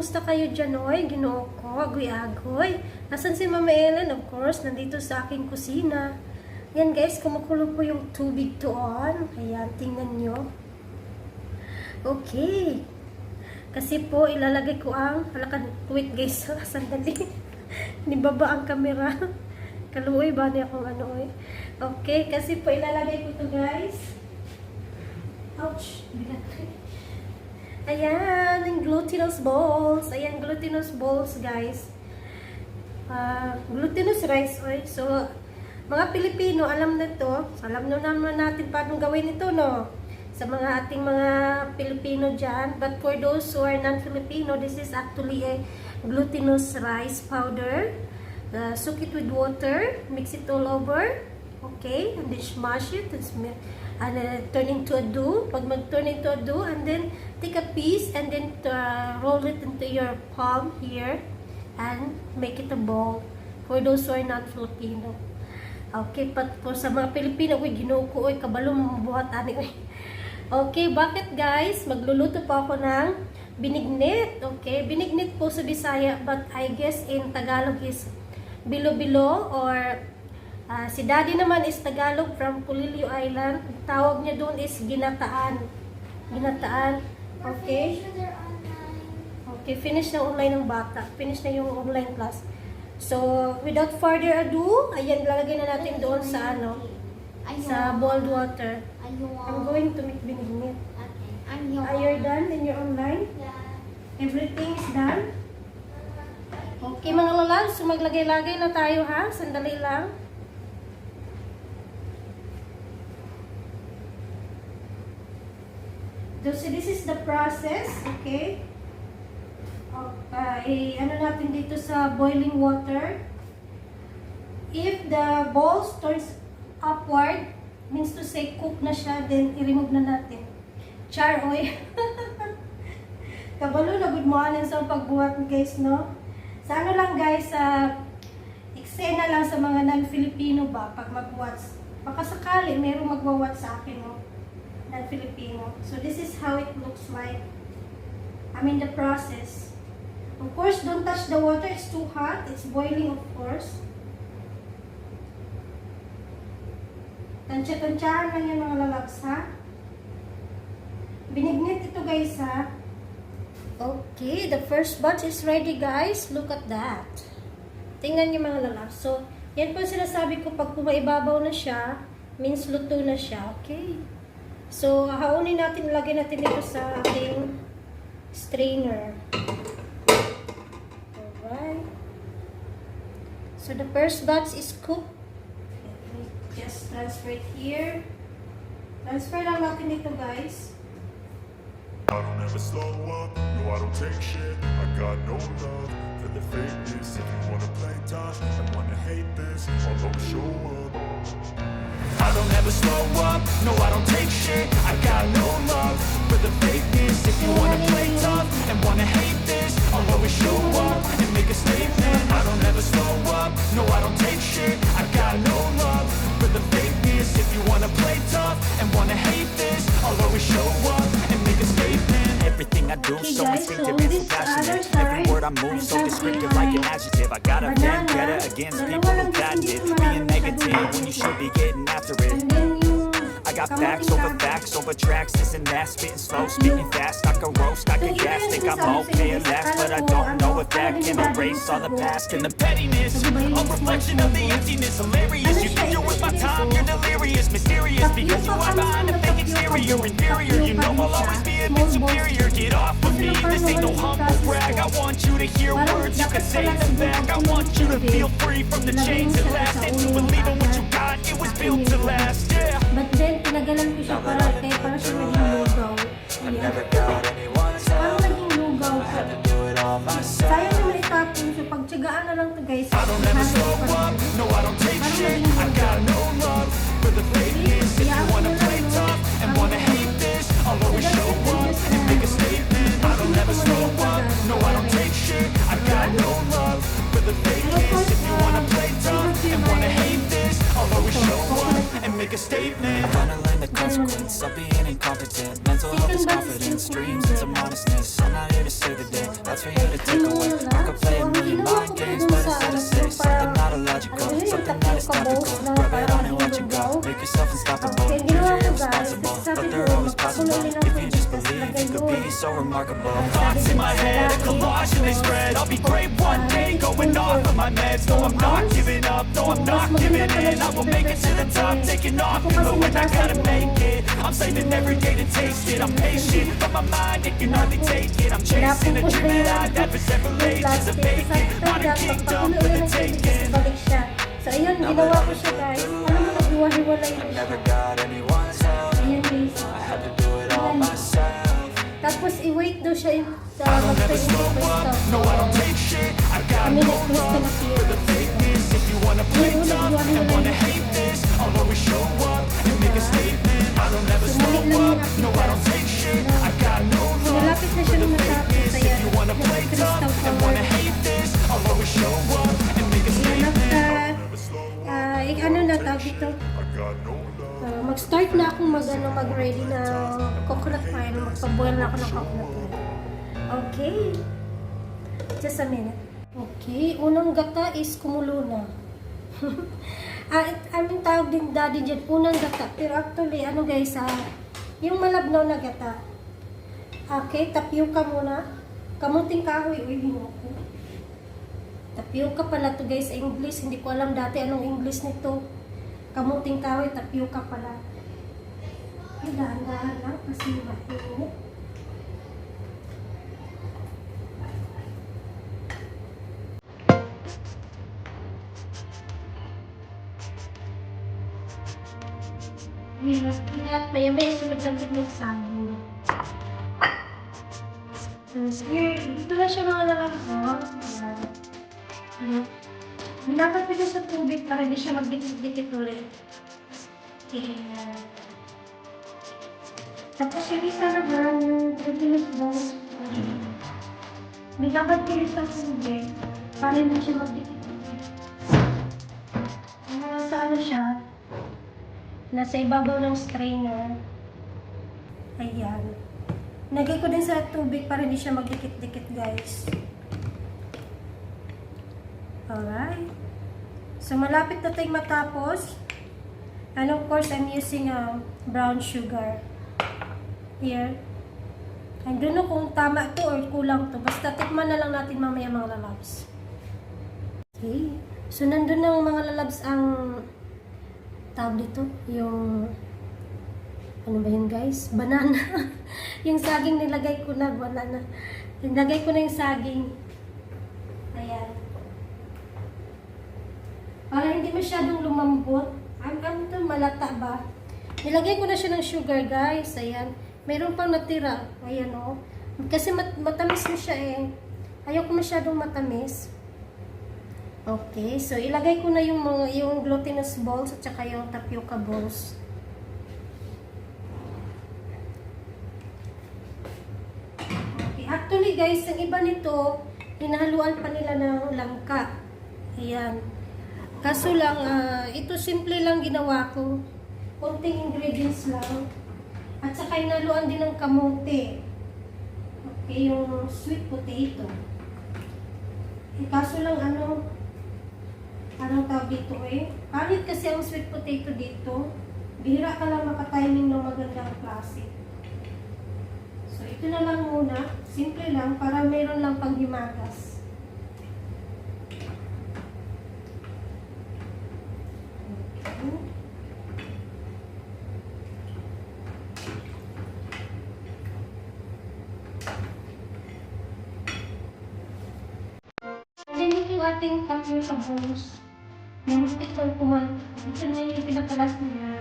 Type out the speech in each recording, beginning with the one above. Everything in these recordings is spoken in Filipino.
kumusta kayo dyan, oy? Ginoo ko, agoy-agoy. Nasaan si Mama Ellen? Of course, nandito sa aking kusina. Yan guys, kumukulo po yung tubig doon. Ayan, tingnan nyo. Okay. Kasi po, ilalagay ko ang, wait guys, sandali. Nibaba ang camera. Kaluoy ba niya kung ano, oy? Okay, kasi po, ilalagay ko to guys. Ouch, bigat. Ayan, ang glutinous balls. Ayan, glutinous balls, guys. Glutinous rice oil. So, mga Pilipino, alam na to. Alam na naman natin paano gawin ito, no? Sa mga ating mga Pilipino dyan. But for those who are non-Filipino, this is actually a glutinous rice powder. Soak it with water. Mix it all over. Okay, and then smash it. And turn into a dough. Pag mag-turn into a dough, and then take a piece and then roll it into your palm here and make it a ball for those who are not Filipino. Okay, but for sa mga Pilipino, ginoo ko, kabalo mabuhat ani. Okay, bakit guys? Magluluto pa ako ng binignit. Okay, binignit po sa Bisaya, but I guess in Tagalog is bilo-bilo, or si Daddy naman is Tagalog from Pulilio Island. Ang tawag niya doon is ginataan. Ginataan. Okay? Okay, finish na online ng bata. Finish na yung online class. So, without further ado, ayan, lalagay na natin doon sa ano, sa boiled water. I'm going to make binignit. Are you done in your online? Everything is done? Okay, mga lola, so maglagay-lagay na tayo ha. Sandali lang. So this is the process, okay? Ano natin dito sa boiling water. If the balls turns upward, means to say cook na siya, then i-remove na natin. Char oil. Kabalo na good morning sa pagbuhat guys, no? Sa ano lang guys, eksena lang sa mga non-Filipino ba, pag magbuhat. Baka sakali, merong magbuhat sa akin, no? Non-Filipino. So this is how it looks like. I mean the process. Of course, don't touch the water. It's too hot. It's boiling, of course. Tansya-tansyahan lang yung mga lalabs, ha? Binignit ito, guys, ha? Okay, the first batch is ready, guys. Look at that. Tingnan yung mga lalabs. So, yan po sinasabi ko, pag pumaibabaw na siya, means luto na siya, okay? So, haunin natin, lagay natin dito sa ating strainer. Alright. So, the first batch is cooked. Just transfer it here. Transfer lang natin dito, guys. I don't ever slow up, no I don't take shit. I got no love for the fakeness. If you wanna play tough and wanna hate this, I'll always show up. I don't ever slow up, no I don't take shit. I got no love for the fakeness. If you wanna play tough and wanna hate this, I'll always show up and make a statement. I don't ever slow up, no I don't take shit. I got no love for the fakeness. If you wanna play tough and wanna hate this, I'll always show up and make a statement. Everything I do so instinctive and so passionate. Every word I move so descriptive like an adjective. I got a vendetta against people who patented being negative when you should be getting after it. I got facts over tracks, this and that, spitting slow, spitting fast, I can roast, I can gas, think I'm okay at last, but I don't know if that can erase all the past and the pettiness, a reflection of the emptiness, hilarious, you think you're with my time, you're delirious, mysterious, because you are behind a fake exterior, inferior, you know I'll always be a bit superior, get off of me, this ain't no humble brag, I want you to hear words, you can say them back, I want you to feel free from the chains at last, and to believe in what you got, it was built to last, yeah. But then, pinagalan ko siya para siya naging lugaw. Ayan. Parang naging lugaw siya. Sayang naman itapon siya. Pagtsagaan na lang to guys. I don't ever slow up, no I don't take shit. I got no love for the fakeness. If you wanna play tough and wanna hate this, I'll always show up and make a statement. I don't ever slow up, no I don't take shit. I got no love for the fakeness. If you wanna play tough and wanna hate this, I'll always show up and make make a statement. Gonna learn the consequence of being incompetent. Mental health is confidence, dreams into modestness. I'm not here to save the day, that's for you to take away. I could play a million mind games, but instead I say something not illogical, something that is topical. Rub it on and watch it go, make yourself unstoppable. Cause you're irresponsible, but they're always possible. If you just believe, you could be so remarkable. Thoughts in my head, a collage and they spread. I'll be great one day, going off of my meds. No, I'm not giving up, no, I'm not giving in. I will make it to the top, taking off in the wind, I gotta make it. I'm saving every day to taste it. I'm patient, but my mind, it can hardly take it. I'm chasing a dream that I've had for several ages. A vacant, modern kingdom for the taking. Balik siya. So, ayun, ginawa ko siya, guys. Alam mo, naghiwa-hiwalay ko siya. Never got anyone's help, Ayan, guys. I had to do it all myself. Tapos, i-wait daw siya yung I don't ever slow up, no I don't take shit. I got no love for the fakeness. If you wanna play tough and wanna hate this, I'll always show up and make a statement. I don't ever slow up, no I don't take shit. I got no love Malapit na for siya the nung matapos. fakeness. If Ayan, you wanna play tough and wanna hate this, I'll always show up and make a statement. Ano na tawag dito? I got no love. Mag-start na akong mag-ready na coconut oil. Magpaboil na ako ng coconut oil. Okay. Just a minute. Okay. Unang gata is kumulo na. Anong tawag din daddy dyan? Unang gata. Pero actually, ano guys, yung malabnaw na gata. Okay, tapioca muna. Kamuting kahoy. Uy, binuko. Tapioca pala to guys sa English. Hindi ko alam dati anong English nito. Kamuting kahoy, tapioca pala. Ay, dahan-dahan lang kasi mahirap. Ingat, may sunod lang din yung saging. Sige, dito na siya mga nakakagawa. Dapat pwede sa tubig para hindi siya magdikit-dikit ulit. Ayan. Tapos yung isa naman, yung Filipino balls. Dapat pwede sa tubig para hindi siya magdikit-dikit. Nasa ano siya? Nasa ibabaw ng strainer. Ayan. Lagay ko din sa tubig para hindi siya magdikit-dikit, guys. Alright. So, malapit na tayong matapos. And of course, I'm using brown sugar. Here. I don't know kung tama to or kulang to. Basta tikman na lang natin mamaya mga lalabs. Okay. So, nandun na mga lalabs ang tawag dito. Yung ano ba yun guys? Banana. Yung saging nilagay ko na. Banana. Nilagay ko na yung saging. Ayan. Para hindi masyadong lumambot. Ano to, malata ba? Nilagay ko na siya ng sugar, guys. Ayan. Mayroon pang natira. Ayan, oh. Kasi matamis na siya eh. Ayoko masyadong matamis. Okay. So, ilagay ko na yung glutinous balls at saka yung tapioca balls. Okay. Actually, guys, ang iba nito, hinahaluan pa nila ng langka. Ayan. Kaso lang, ito simple lang ginawa ko. Konting ingredients lang. At saka inaluan din ng kamote. Okay, yung sweet potato. Kaso lang anong tawag dito eh. Kahit kasi ang sweet potato dito, bihira ka lang makatiming ng magandang klase. So, ito na lang muna. Simple lang para mayroon lang pang himagas. Ating tapioca balls. Yung ito kuman. Ito na yung pinakalas niya.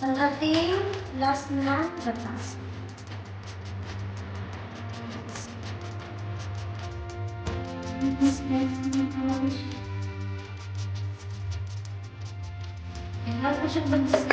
Ang ating last na gatas. Kailangan ko siyang bansin.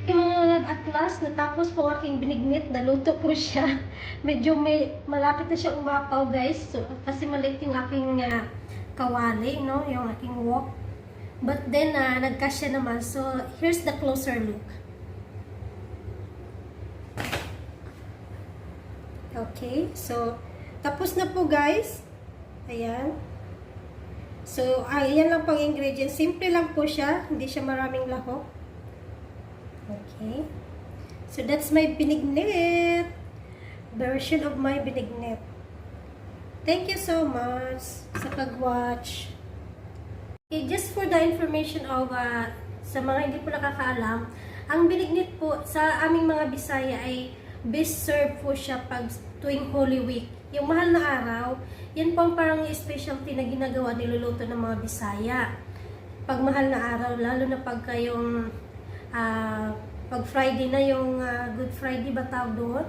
Yung mga at last, natapos po aking binignit, naluto po siya. Medyo malapit na siya umapaw guys. So, kasi maliit yung aking kawali, no? Yung aking wok. But then, nagkasya naman. So, here's the closer look. Okay, so, tapos na po guys. Ayan. So, ayan lang pang ingredients. Simple lang po siya. Hindi siya maraming lahok. Okay. So, that's my binignit. Version of my binignit. Thank you so much sa pag-watch. Okay, just for the information of sa mga hindi po nakakaalam, ang binignit po sa aming mga Bisaya ay best serve po siya pag tuwing Holy Week. Yung mahal na araw, yan po ang parang specialty na ginagawa niluluto ng mga Bisaya. Pag mahal na araw, lalo na pag kayong pag Friday na yung Good Friday ba tawag doon?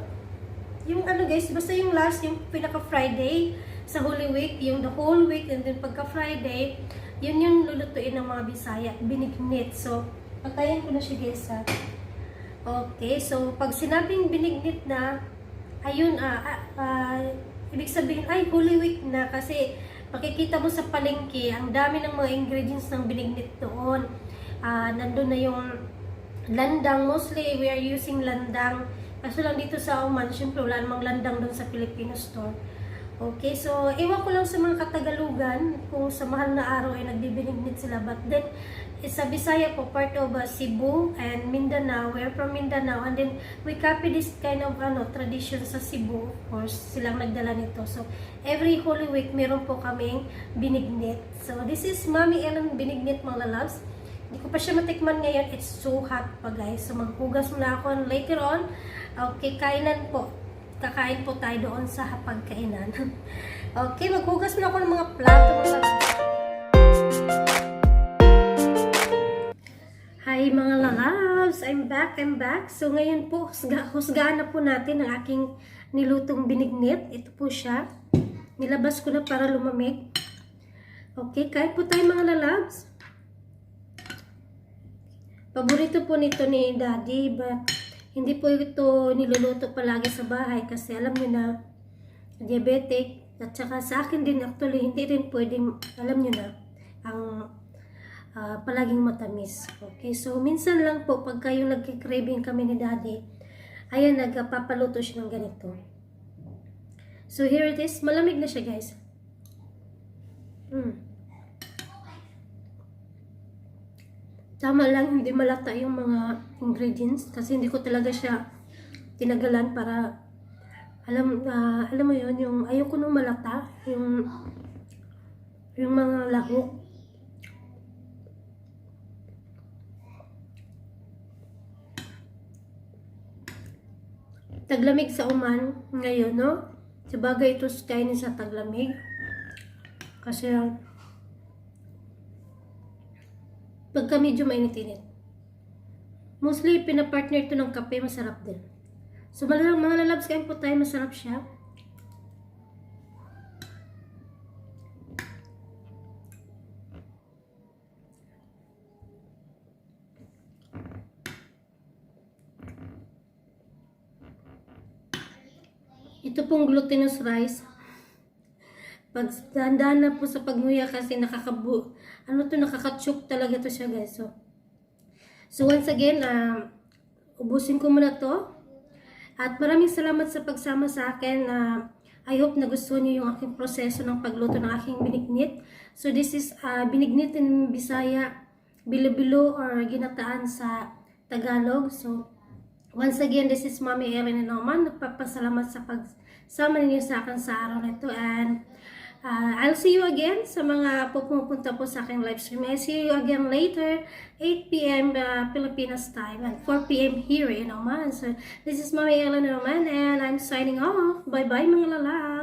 Yung ano guys, basta yung last, yung pinaka-Friday sa Holy Week, yung the whole week, and then pagka-Friday, yun yung lulutuin ng mga Bisaya, binignit. So, patayin ko na siya guys ha. Okay, so pag sinabing binignit na, ayun, ibig sabihin, ay Holy Week na kasi makikita mo sa palengke, ang dami ng mga ingredients ng binignit doon. Nandun na yung landang, mostly we are using landang. Kaso lang dito sa Oman, syempre wala namang landang doon sa Filipino store. Okay, so ewan ko lang sa mga Katagalugan kung sa mahal na araw ay nagbibinignit sila. But then, sa Bisaya po, part of Cebu and Mindanao, we're from Mindanao, and then we copy this kind of tradition sa Cebu. Of course, silang nagdala nito. So, every Holy Week, meron po kaming binignit. So, this is Mami Ellen Binignit, mga lalabs. Hindi ko pa siya matikman ngayon. It's so hot pa guys. So maghugas muna ako and later on, okay, kainan po. Kakain po tayo doon sa hapagkainan. Okay, maghugas muna ako ng mga plato. Hi mga lalabs! I'm back. So ngayon po, husgaan na po natin ang aking nilutong binignit. Ito po siya. Nilabas ko na para lumamig. Okay, kain po tayo mga lalabs. Paborito po nito ni Daddy, but hindi po ito niluluto palagi sa bahay kasi alam niyo na, diabetic, at saka sa akin din actually, hindi rin pwedeng, alam niyo na, ang palaging matamis. Okay, so minsan lang po, pagka yung nagkikraving kami ni Daddy, ayan, nagpapaluto siya ng ganito. So here it is, malamig na siya guys. Tama lang, hindi malata yung mga ingredients kasi hindi ko talaga siya tinagalan para alam mo yun, yung ayoko nung malata, yung mga lahok. Taglamig sa Oman ngayon, no? Sabagay ito kainin sa taglamig kasi pagka medyo mainit-init. Mostly, pinapartner ito ng kape, masarap din. So, mga lalabs, kain po tayo, masarap siya. Ito pong glutinous rice. Pag dahan na po sa pagnguya kasi nakakatsuk talaga to siya guys. So once again, ubusin ko muna to. At maraming salamat sa pagsama sa akin. I hope na gusto niyo yung aking proseso ng pagluto ng aking binignit. So this is binignit in Bisaya, bilo-bilo or ginataan sa Tagalog. So once again, this is Mami Ellen Norman. Nagpapasalamat sa pagsama ninyo sa akin sa araw na ito. And I'll see you again sa mga pupunta po sa aking live stream. I'll see you again later, 8 p.m. Philippines time and 4 p.m. here in Oman. So, this is Mami Ellen Oman and I'm signing off. Bye-bye mga lalab.